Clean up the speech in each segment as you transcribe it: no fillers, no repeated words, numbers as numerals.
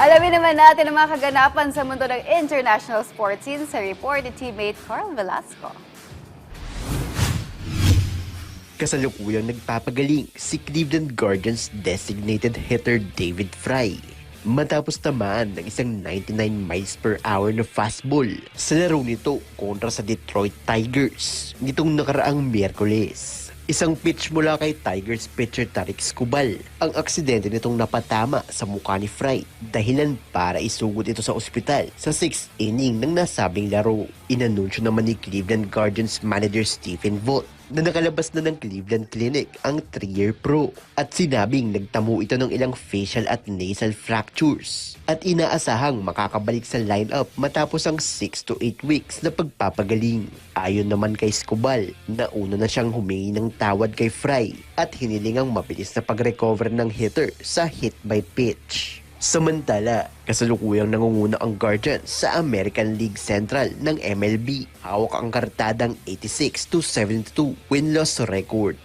Alamin naman natin ang mga kaganapan sa mundo ng international sports scene sa report ni teammate Carl Velasco. Kasalukuyang nagpapagaling si Cleveland Guardians designated hitter David Fry matapos tamaan ng isang 99 miles per hour na fastball sa laro nito kontra sa Detroit Tigers nitong nakaraang Miyerkules. Isang pitch mula kay Tigers pitcher Tarik Skubal ang aksidente nitong napatama sa mukha ni Fry, dahilan para isugod ito sa ospital sa 6th inning ng nasabing laro. Inanunsyo naman ni Cleveland Guardians manager Stephen Vogt na nakalabas na ng Cleveland Clinic ang 3-year pro at sinabing nagtamo ito ng ilang facial at nasal fractures at inaasahang makakabalik sa lineup matapos ang 6 to 8 weeks na pagpapagaling. Ayon naman kay Skubal, nauna na siyang humingi ng tawad kay Fry at hinilingang mabilis na pag-recover ng hitter sa hit by pitch. Samantala, kasalukuyang nangunguna ang Guardians sa American League Central ng MLB. Hawak ang kartadang 86-72 win-loss record.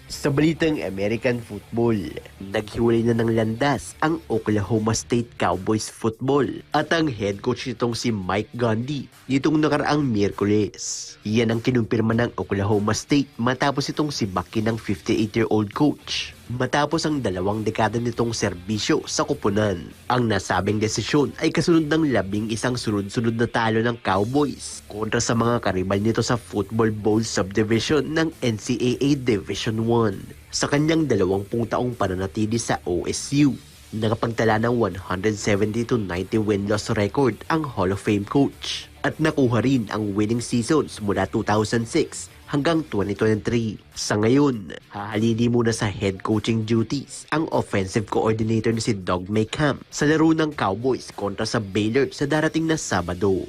Sa balitang American football, naghiwalay na ng landas ang Oklahoma State Cowboys football at ang head coach nitong si Mike Gundy nitong nakaraang Miyerkules. Yan ang kinumpirma ng Oklahoma State matapos itong si Bucky ng 58-year-old coach. Matapos ang 2 dekada nitong serbisyo sa kupunan, ang nasabing desisyon ay kasunod ng 11 sunod-sunod na talo ng Cowboys kontra sa mga karibal nito sa Football Bowl Subdivision ng NCAA Division 1. Sa kanyang 20 taong pananatili sa OSU, nakapagtala ng 170-90 win-loss record ang Hall of Fame coach at nakuha rin ang winning seasons mula 2006 hanggang 2023. Sa ngayon, hahalili muna sa head coaching duties ang offensive coordinator na si Doug Maycamp sa laro ng Cowboys kontra sa Baylor sa darating na Sabado.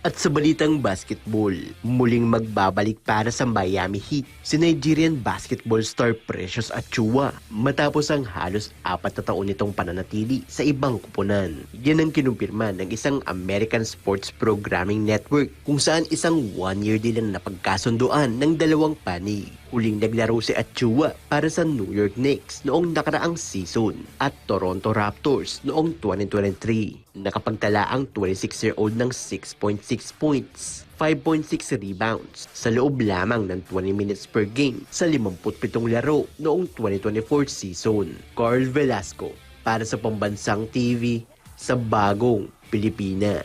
At sa balitang basketball, muling magbabalik para sa Miami Heat si Nigerian basketball star Precious Achiuwa matapos ang halos 4 na taon nitong pananatili sa ibang kupunan. Yan ang kinumpirma ng isang American Sports Programming Network kung saan isang 1-year deal ang napagkasunduan ng dalawang panig. Huling naglaro si Achiuwa para sa New York Knicks noong nakaraang season at Toronto Raptors noong 2023. Nakapagtala ang 26-year-old ng 6.6 points, 5.6 rebounds sa loob lamang ng 20 minutes per game sa 57 laro noong 2024 season. Carl Velasco para sa Pambansang TV sa Bagong Pilipinas.